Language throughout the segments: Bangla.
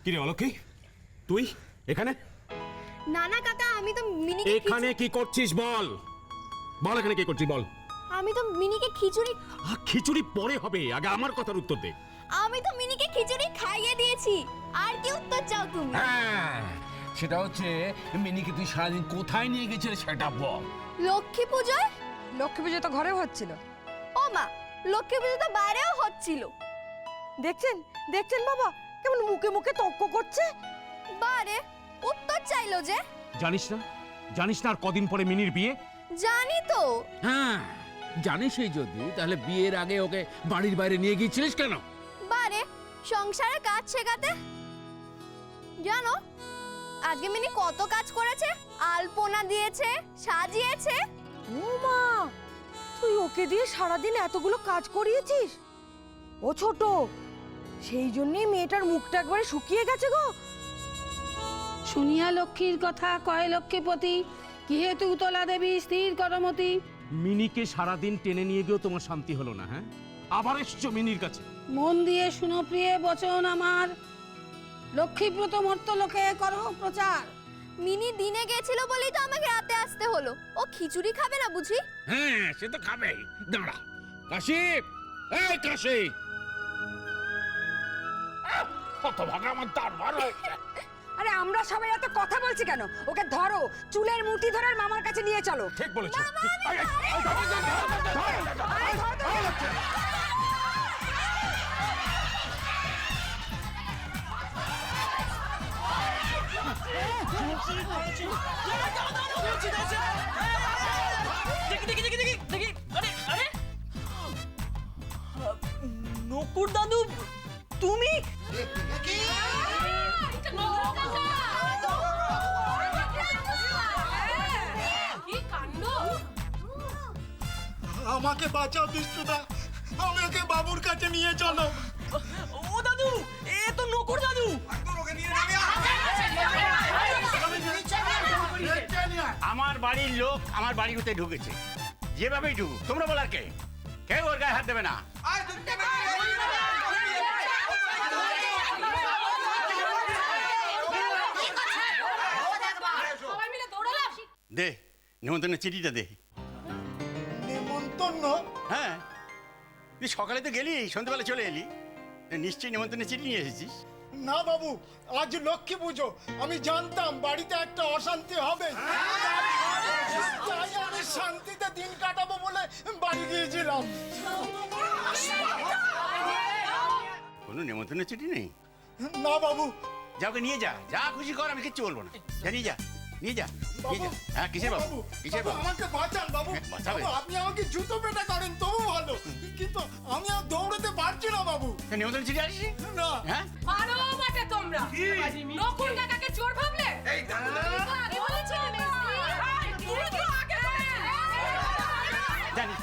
কি রে অলক্ষী, তুই এখানে? না না কাকা, আমি তো মিনিকে এখানে কি করছিস বল? বল এখানে কি করছিস বল। আমি তো মিনিকে খিচুড়ি। খিচুড়ি পরে হবে, আগে আমার কথার উত্তর দে। আমি তো মিনিকে খিচুড়ি খাইয়ে দিয়েছি, আর কি উত্তর চাও তুমি? হ্যাঁ, সেটা হচ্ছে মিনিকে তুই সারাদিন কোথায় নিয়ে গেছিলে সেটা বল। লক্ষ্মী পুজোয়। লক্ষ্মী পুজো তো ঘরেও হচ্ছিল। ও মা, লক্ষ্মী পুজো তো বাইরেও হচ্ছিল। দেখছেন দেখছেন বাবা কেমন মুখে মুখে তর্ক করছে। বারে উত্তর চাইলো যে। জানিস না, জানিস না আর কদিন পরে মিনির বিয়ে? জানি তো। হ্যাঁ, জানিসই যদি, তাহলে বিয়ের আগে ওকে বাড়ির বাইরে নিয়ে গিয়েছিলিস কেন? বারে সংসারে কাজ শেখাতে। জানো আজকে মিনি কত কাজ করেছে? আলপনা দিয়েছে, সাজিয়েছে। ও মা, তুই ওকে দিয়ে সারাদিন এতগুলো কাজ করিয়েছিস? ও ছোট, সেই জন্যই মেয়েটার মুখটা একবারে শুকিয়ে গেছে গো। শুনিয়া লক্ষ্মীর কথা কয় লক্ষ্মীপতি, কি হেতু উতলা দেবী স্থির করমতি। মিনিকে সারাদিন টেনে নিয়ে গিয়েও তোমার শান্তি হলো না? হ্যাঁ, আবার এসছো মিনির কাছে। মন দিয়ে শুনো প্রিয় বচন আমার, লক্ষ্মীব্রত মর্তলোকে করো প্রচার। মিনি দিনে গেছিল বলেই তো আমাকে রাতে আসতে হলো। ও খিচুড়ি খাবে না বুঝি? হ্যাঁ, সে তো খাবেই। দাঁড়া কাশিপ, এই কাশিপ, কত ভাগা আমার তার বার হয়েছে। আরে আমরা সবাই এত কথা বলছি কেন? ওকে ধরো, চুলের মুঠি ধরে মামার কাছে নিয়ে চলো। ঠিক বলেছো। নকুর দাদু, তুমি? আমাকে বাঁচাও বিষ্ণুদা, আমাকে বাবুর কাছে নিয়ে চলো। ও দাদু, এ তো নকুর দাদু। আমার বাড়ির লোক আমার বাড়ির ভিতরে ঢুকেছে, যেভাবেই ঢুকুক, তোমরা বলার কে? কেউ ওর গায়ে হাত দেবে না। দে নেমন্তন্নের চিঠিটা দে। নেমন্তন্ন? হ্যাঁ, তুই সকালে তো গেলি, সন্ধ্যাবেলা চলে এলি, নিশ্চয়ই নেমন্তন্নের চিঠি নিয়ে এসেছিস। না বাবু, আজ লক্ষ্মী পুজো, আমি জানতাম বাড়িতে একটা অশান্তি হবে, তাই আমি শান্তিতে দিন কাটাবো বলে বাড়ি গিয়েছিলাম। কোনো নেমন্তন্নের চিঠি নেই? না বাবু। যা ওকে নিয়ে যা, যা খুশি কর, আমি কিচ্ছু বলবো না। যা নিয়ে যা, নিয়ে যা, নিয়ে যা। হ্যাঁ, কিসের বাবু? কিসের বাবু? আমাকে বাঁচান বাবু। বাঁচাবে? বাবু, আপনি আমাকে জুতো পেটা করেন তবু ভালো, কিন্তু আমি আর দৌড়াতে পারছি না বাবু। নেমন্তন্ন চিঠি আসিস না। হ্যাঁ, আরো মাঠে তোমরা নকুল কাকাকে চোর ভাবলে? আগে বলেছিলে তুমি তো আগে জানি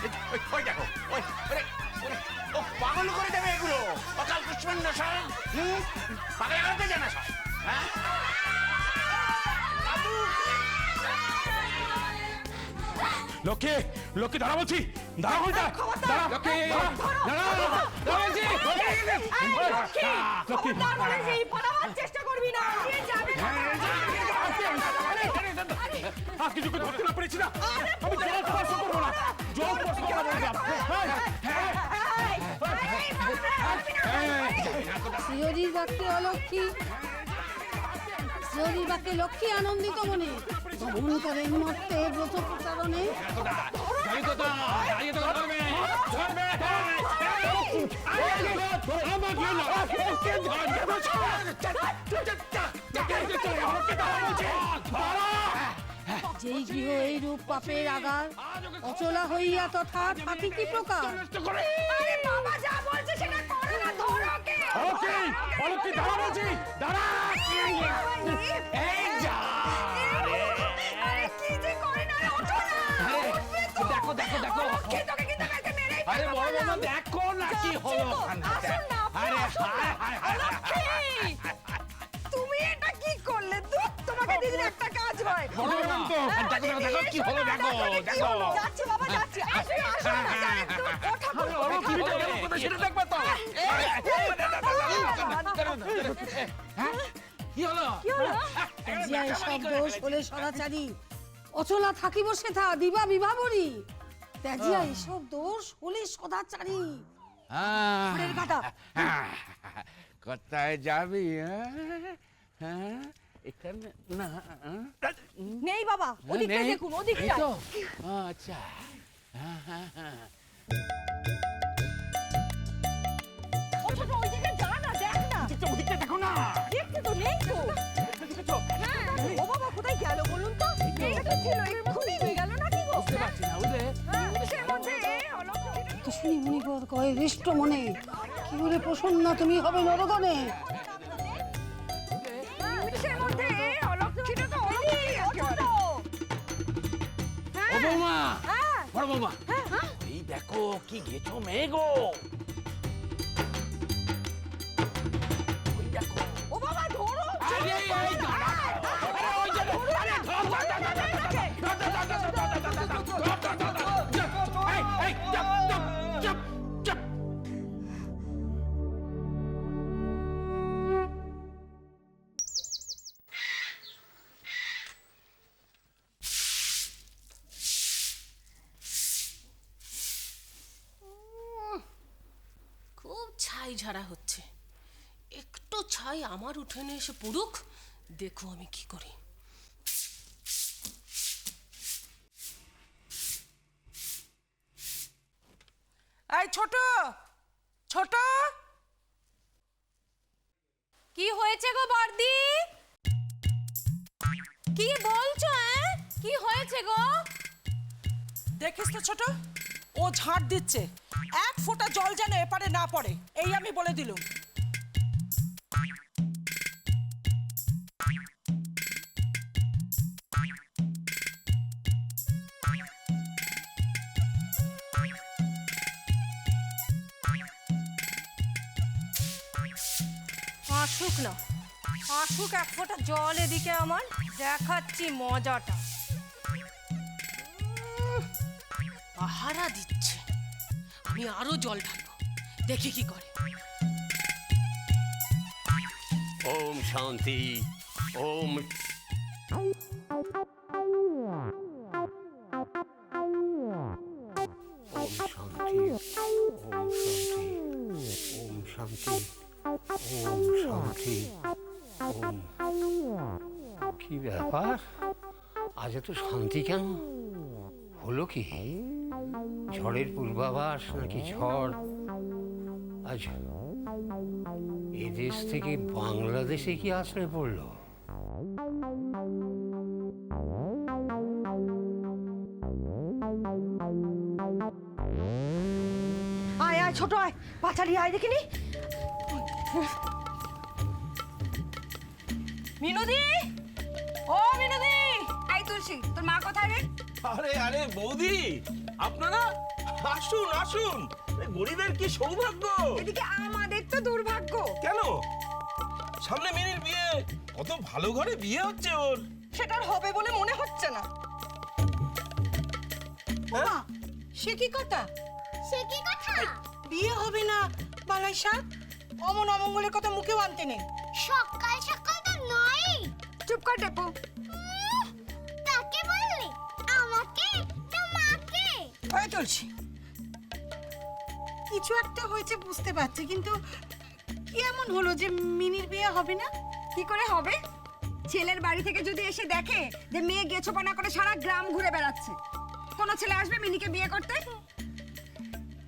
ওই দেখো, ওই ওরে ওরে, ও পাগল করে দেবে এগুলো, অকাল কুষ্মাণ্ড সব। পাগল করতে জানা সব। হ্যাঁ, লক্ষ্মী, লক্ষ্মী দাঁড়া বলছি, দাঁড়া বলটা, দাঁড়া লক্ষ্মী, দাঁড়া, দাঁড়া বলছি। লক্ষ্মী, চেষ্টা করবি না। আজ কিছু ধরতে না পেরেছি না, আমি জল স্পর্শ করবো না, জল স্পর্শ করবো না। শ্রীহরির বাক্যে অলক্ষ্মী, শ্রীহরির বাক্যে লক্ষ্মী আনন্দিত মনে গমন করেন মর্তে ব্রত প্রচারণে। যেই গৃহ এই রূপ পাপের আগার, অচলা হইয়া তথা থাকি কি প্রকার? আরে বাবা যা বলছে সেটা করো না, ধরো ওকে। অলক্ষী দাঁড়া বলছি, দাঁড়া। এই যা। আরে কি যে করে না, ওঠো না। দেখো দেখো দেখো, ওকে তোকে কিন্তু কালকে মেরেই আরে ফেলবো বড় বললাম। মামা দেখো না কি হলো ওখানটাতে। আসুন না, আরে আসুন না। হায় হায় হায় লক্ষ্মী, তুমি এটা কি করলে? দুধ তোমাকে দিদির একটা কাজ হয়। বড় মামা, দেখো দেখো দেখো কি হলো, দেখো দেখো। যাচ্ছি বাবা, যাচ্ছি। আসুন আসুন, ওঠা ধরো বিড়িটা গেল কোথায় সেটা দেখবে তো হ্যাঁ? কি হলো তেজিয়া এসব দোষ হলে সদাচারী অচলা থাকিব সেথা দিবা বিভাবরী তেজিয়া এসব দোষ হলে সদাচারী হ্যাঁ। কাটা কোথায় যাবি হ্যাঁ এখানে না নেই বাবা ওদিকটা নেই? দেখুন এই ওদিকটা তো? আচ্ছা হ্যাঁ। ও ছোট ওইদিকে যা না দেখ না ওদিকটা দেখো না। দেখতে তো নেই তো হ্যাঁ ও বাবা কোথায় গেল বলুন তো এইটা তো ছিল এক্ষুনি হয়ে গেল নাকি গো বুঝতে পারছি না বুঝলে কিসের মধ্যে অলক্ষ তো শুনি মুনিপদ কয় হৃষ্ট মনে কি বলে প্রসন্ন তুমি হবে নরগণে কিসের মধ্যে অলক্ষ্মীটা তো অলক্ষ্মী ও বৌমা হ্যাঁ বড় বৌমা এই দেখো কি গেছো মেঘো ওই দেখো ও বাবা ধরো আরে এই দাঁড়া আরে ওই যে আরে ধর এই চুপ খুব ছাই ঝাড়া হচ্ছে, একটু ছাই আমার উঠোনে এসে পড়ুক, দেখো আমি কি করি। এই ছোট ছোট, কি হয়েছে গো বর্দি? কি বলছো? কি হয়েছে গো? দেখিস তো ছোট, ও ঝাড় দিচ্ছে, এক ফোঁটা জল যেন এপারে না পড়ে, এই আমি বলে দিলুম। আসুক না আসুক এক ফোঁটা জল এদিকে আমার দেখাচ্ছি মজাটা পাহারা দিচ্ছে, আমি আরো জল ঢালবো, দেখি কি করে। ওম শান্তি ওম ওম শান্তি ওম শান্তি ওম শান্তি ওম কি ব্যাপার, আজ এত শান্তি কেন হলো? কি ঝড়ের পূর্বাভাস নাকি ঝড়? আজ এদেশ থেকে বাংলাদেশে কি আশ্রয় পড়লো? আয় আয় ছোট আয় পাঁচালি আয় দেখিনি মিনুদি ও মিনুদি আই তুলসী তোর মা কোথায় রে আরে আরে বৌদি, আপনারা আসুন আসুন, গরিবের কি সৌভাগ্য। এদিকে আমাদের তো দুর্ভাগ্য কেন? সামনে মিনির বিয়ে, কত ভালো ঘরে বিয়ে হচ্ছে ওর। সেটার হবে বলে মনে হচ্ছে না। হ্যাঁ? সে কি কথা? সে কি কথা? বিয়ে হবে না বালাই সাহেব, অমন অমঙ্গলের কথা মুখেও আনতে নেই। সকাল সকাল তো নয়। চুপ কর টেপো কাকে বললি? আমাকে না মাকে? হয়ে চলছি, কিছু একটা হয়েছে বুঝতে পারছি, কিন্তু কি এমন হলো যে মিনির বিয়ে হবে না? কি করে হবে? ছেলের বাড়ি থেকে যদি এসে দেখে যে মেয়ে গেছোপানা করে সারা গ্রাম ঘুরে বেড়াচ্ছে, কোনো ছেলে আসবে মিনিকে বিয়ে করতে?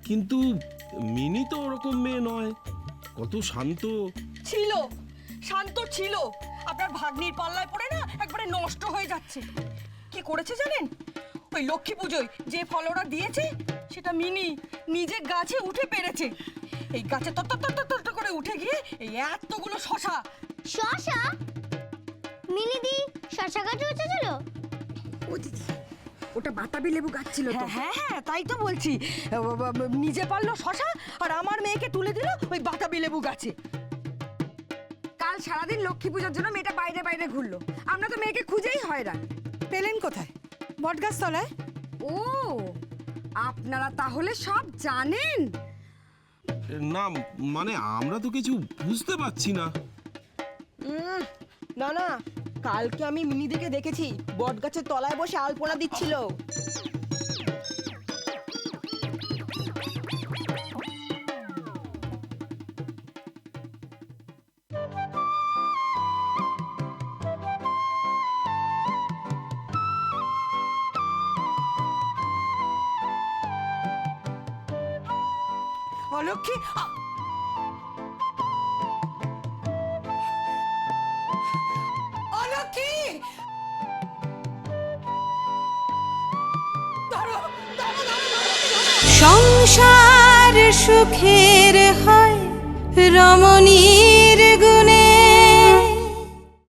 কিন্তু মিনি তো ওরকম মেয়ে নয়, কত শান্ত। ছিল, শান্ত ছিল, আপনার ভাগ্নির পাল্লায় পড়ে না একবারে নষ্ট হয়ে যাচ্ছে। কি করেছে জানেন? ওই লক্ষ্মী পুজোয় যে ফল ওরা দিয়েছে সেটা মিনি নিজে গাছে উঠে পেরেছে। এই গাছে তত করে উঠে গিয়ে এই এতগুলো শশা। শশা? মিনিদি শশা গাছে উঠেছিল? ও দিদি ওটা বাতাবি লেবু গাছ ছিল তো। হ্যাঁ হ্যাঁ তাই তো বলছি, নিজে পারলো শশা আর আমার মেয়েকে তুলে দিল ওই বাতাবি লেবু গাছে। কাল সারাদিন লক্ষ্মী পূজার জন্য মেয়েটা বাইরে বাইরে ঘুরলো, আমরা তো মেয়েকে খুঁজেই হয়রান। পেলেন কোথায়? বটগাছ তলায়। ও আপনারা তাহলে সব জানেন? না মানে আমরা তো কিছু বুঝতে পারছি না। না না, কালকে আমি মিনিদিকে দেখেছি বট গাছের তলায় বসে আলপনা দিচ্ছিল। অলক্ষী, অলক্ষী, সংসার সুখের হয় রমণী